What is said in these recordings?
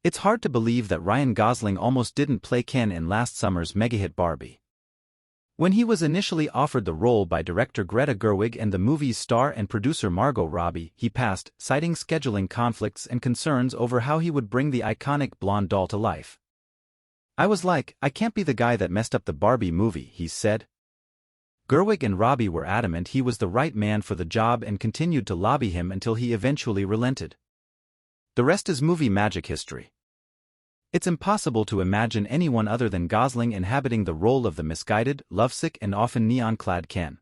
It's hard to believe that Ryan Gosling almost didn't play Ken in last summer's mega-hit Barbie. When he was initially offered the role by director Greta Gerwig and the movie's star and producer Margot Robbie, he passed, citing scheduling conflicts and concerns over how he would bring the iconic blonde doll to life. "I was like, I can't be the guy that messed up the Barbie movie," he said. Gerwig and Robbie were adamant he was the right man for the job and continued to lobby him until he eventually relented. The rest is movie magic history. It's impossible to imagine anyone other than Gosling inhabiting the role of the misguided, lovesick and often neon-clad Ken.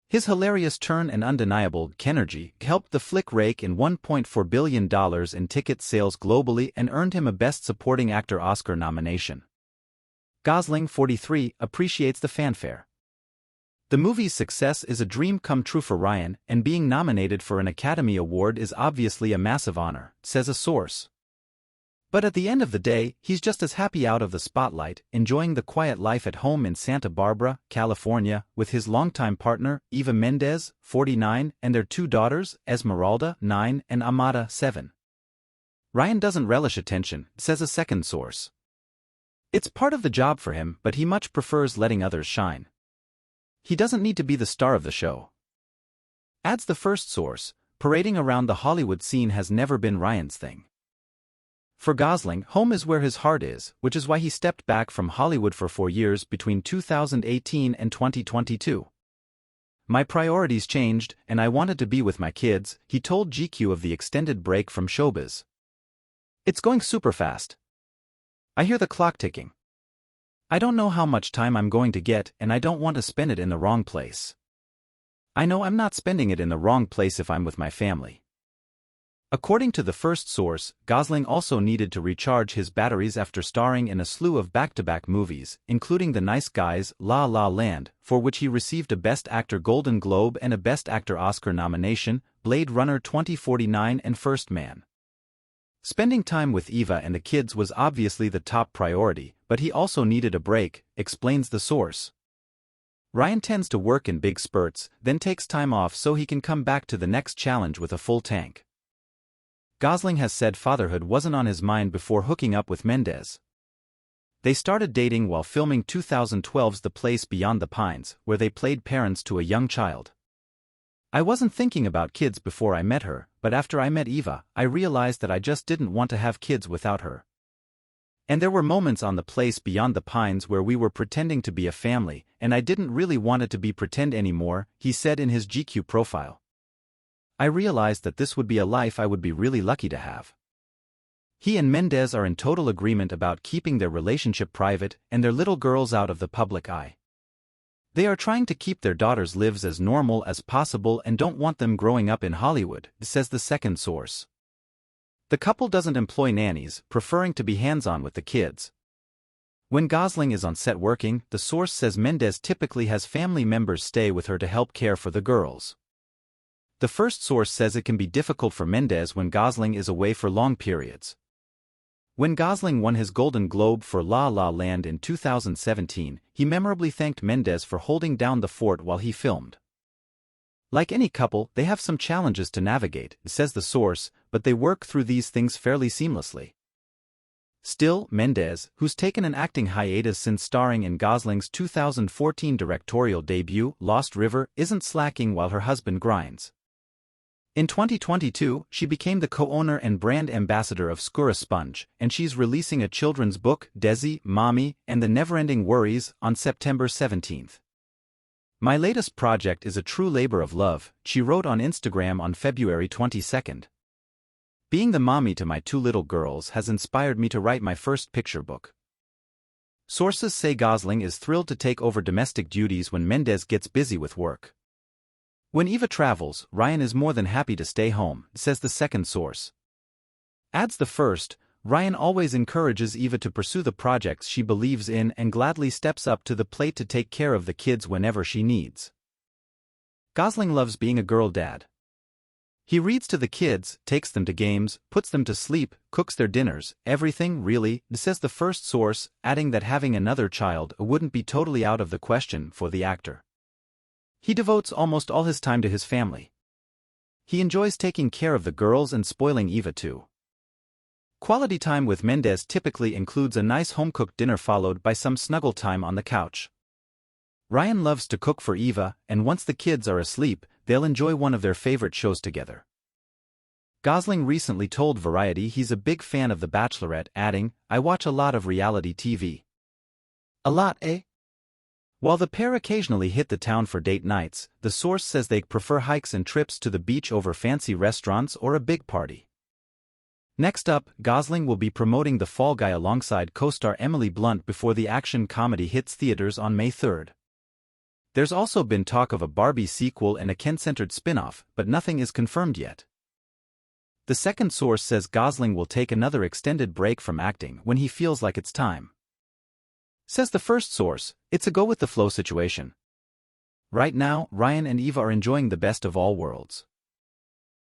His hilarious turn and undeniable Kenergy helped the flick rake in $1.4 billion in ticket sales globally and earned him a Best Supporting Actor Oscar nomination. Gosling, 43, appreciates the fanfare. The movie's success is a dream come true for Ryan, and being nominated for an Academy Award is obviously a massive honor, says a source. But at the end of the day, he's just as happy out of the spotlight, enjoying the quiet life at home in Santa Barbara, California, with his longtime partner, Eva Mendes, 49, and their two daughters, Esmeralda, 9, and Amada, 7. Ryan doesn't relish attention, says a second source. It's part of the job for him, but he much prefers letting others shine. He doesn't need to be the star of the show. Adds the first source, parading around the Hollywood scene has never been Ryan's thing. For Gosling, home is where his heart is, which is why he stepped back from Hollywood for 4 years between 2018 and 2022. "My priorities changed, and I wanted to be with my kids," he told GQ of the extended break from showbiz. "It's going super fast. I hear the clock ticking. I don't know how much time I'm going to get, and I don't want to spend it in the wrong place. I know I'm not spending it in the wrong place if I'm with my family." According to the first source, Gosling also needed to recharge his batteries after starring in a slew of back-to-back movies, including The Nice Guys, La La Land, for which he received a Best Actor Golden Globe and a Best Actor Oscar nomination, Blade Runner 2049 and First Man. Spending time with Eva and the kids was obviously the top priority, but he also needed a break, explains the source. Ryan tends to work in big spurts, then takes time off so he can come back to the next challenge with a full tank. Gosling has said fatherhood wasn't on his mind before hooking up with Mendes. They started dating while filming 2012's The Place Beyond the Pines, where they played parents to a young child. "I wasn't thinking about kids before I met her, but after I met Eva, I realized that I just didn't want to have kids without her. And there were moments on The Place Beyond the Pines where we were pretending to be a family, and I didn't really want it to be pretend anymore," he said in his GQ profile. "I realized that this would be a life I would be really lucky to have." He and Mendes are in total agreement about keeping their relationship private and their little girls out of the public eye. They are trying to keep their daughters' lives as normal as possible and don't want them growing up in Hollywood, says the second source. The couple doesn't employ nannies, preferring to be hands-on with the kids. When Gosling is on set working, the source says Mendes typically has family members stay with her to help care for the girls. The first source says it can be difficult for Mendes when Gosling is away for long periods. When Gosling won his Golden Globe for La La Land in 2017, he memorably thanked Mendes for holding down the fort while he filmed. Like any couple, they have some challenges to navigate, says the source, but they work through these things fairly seamlessly. Still, Mendes, who's taken an acting hiatus since starring in Gosling's 2014 directorial debut, Lost River, isn't slacking while her husband grinds. In 2022, she became the co-owner and brand ambassador of Sponge, and she's releasing a children's book, Desi, Mommy, and the Never-Ending Worries, on September 17th. "My latest project is a true labor of love," she wrote on Instagram on February 22nd. "Being the mommy to my 2 little girls has inspired me to write my first picture book." Sources say Gosling is thrilled to take over domestic duties when Mendes gets busy with work. "When Eva travels, Ryan is more than happy to stay home," says the second source. Adds the first, Ryan always encourages Eva to pursue the projects she believes in and gladly steps up to the plate to take care of the kids whenever she needs. Gosling loves being a girl dad. He reads to the kids, takes them to games, puts them to sleep, cooks their dinners, everything really, says the first source, adding that having another child wouldn't be totally out of the question for the actor. He devotes almost all his time to his family. He enjoys taking care of the girls and spoiling Eva too. Quality time with Mendez typically includes a nice home-cooked dinner followed by some snuggle time on the couch. Ryan loves to cook for Eva, and once the kids are asleep, they'll enjoy one of their favorite shows together. Gosling recently told Variety he's a big fan of The Bachelorette, adding, "I watch a lot of reality TV." A lot, eh? While the pair occasionally hit the town for date nights, the source says they prefer hikes and trips to the beach over fancy restaurants or a big party. Next up, Gosling will be promoting The Fall Guy alongside co-star Emily Blunt before the action comedy hits theaters on May 3rd. There's also been talk of a Barbie sequel and a Ken-centered spin-off, but nothing is confirmed yet. The second source says Gosling will take another extended break from acting when he feels like it's time. Says the first source, it's a go-with-the-flow situation. Right now, Ryan and Eva are enjoying the best of all worlds.